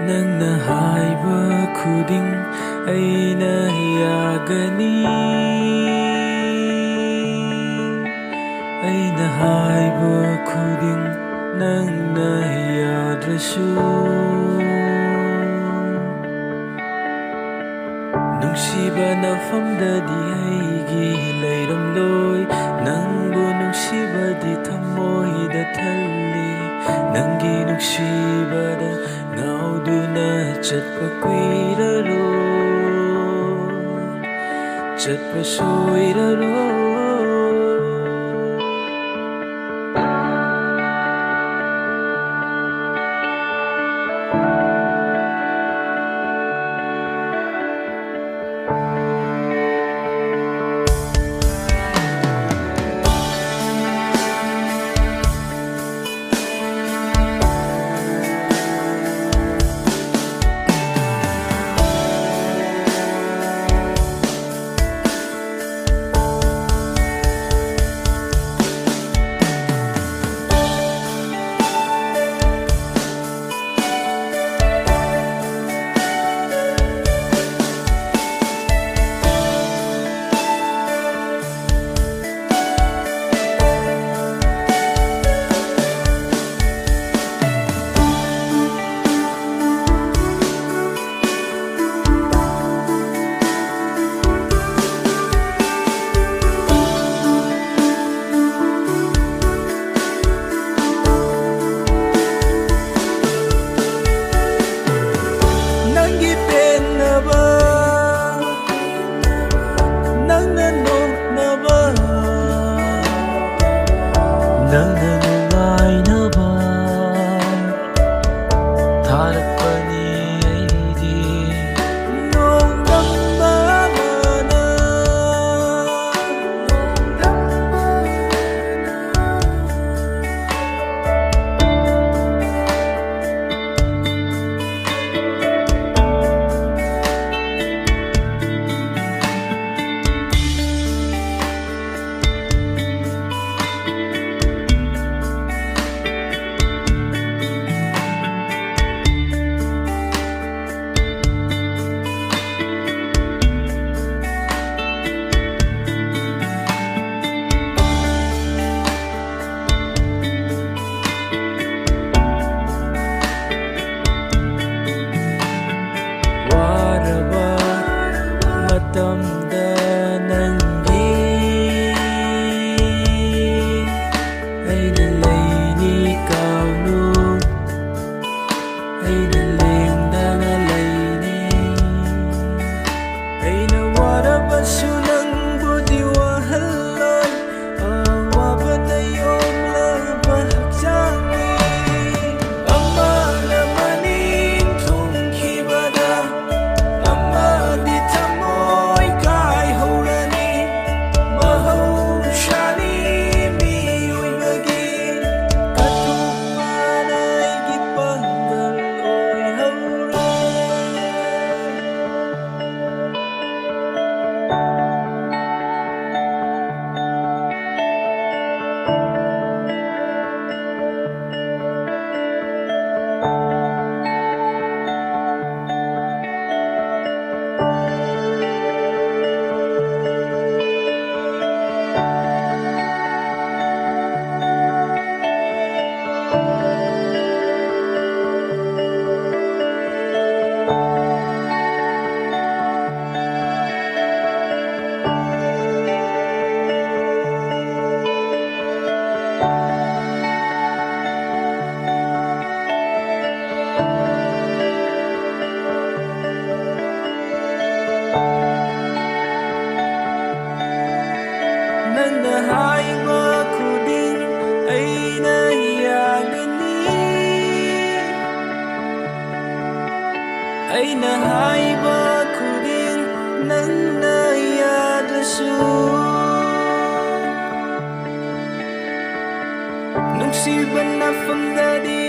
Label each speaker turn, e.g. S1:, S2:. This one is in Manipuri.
S1: ꯅꯪꯅ ꯍꯥꯏꯕ ꯈꯨꯗꯤꯡ ꯑꯩꯅ ꯌꯥꯒꯅꯤ ꯑꯩꯅ ꯍꯥꯏꯕ ꯈꯨꯗꯤꯡ ꯅꯪꯅ ꯌꯥꯗ꯭ꯔꯁꯨ ꯅꯨꯡꯁꯤꯕ ꯅꯐꯝꯗꯗꯤ ꯑꯩꯒꯤ ꯂꯩꯔꯝꯂꯣꯏ ꯅꯪꯕꯨ ꯅꯨꯡꯁꯤꯕꯗꯤ ꯊꯃꯣꯏꯗ ꯊꯜꯂꯤ ꯅꯪꯒꯤ ꯅꯨꯡꯁꯤꯕꯗ ꯉꯥꯎꯗꯨꯅ ꯆꯠꯄ ꯀꯨꯏꯔꯔꯣꯏ ꯆꯠꯄ ꯁꯣꯏꯔꯔꯣꯏ ꯅꯪꯅ ꯅꯨꯡꯉꯥꯏꯅꯕ ꯊꯥꯔꯛꯄꯅꯤ ꯑꯩꯗꯤ ꯅꯣꯡꯗꯝꯕꯅ ꯃꯇꯝꯗ ꯅꯪꯒꯤ ꯑꯩꯅ ꯂꯩꯅꯤ ꯀꯥꯎꯅꯨ ꯑꯩꯅ ꯂꯦꯡꯗꯅ ꯂꯩꯅꯤ ꯑꯩꯅ ꯋꯥꯔꯕꯁꯨ ꯅꯪꯕꯨꯗꯤ ꯋꯥꯍꯜꯂꯣꯏ ꯑꯋꯥꯕꯗ ꯌꯣꯝꯂꯕ ꯍꯛꯆꯥꯡꯅꯤ ꯑꯃꯅ ꯃꯅꯤꯡ ꯊꯨꯡꯈꯤꯕꯗ ꯑꯃꯗꯤ ꯅꯪꯅ ꯍꯥꯏꯕ ꯈꯨꯗꯤꯡ ꯑꯩꯅ ꯌꯥꯒꯅꯤ ꯑꯩꯅ ꯍꯥꯏꯕ ꯈꯨꯗꯤꯡ ꯅꯪꯅ ꯌꯥꯗ꯭ꯔꯁꯨ ꯅꯨꯡꯁꯤꯕ ꯅꯐꯝꯗꯗꯤ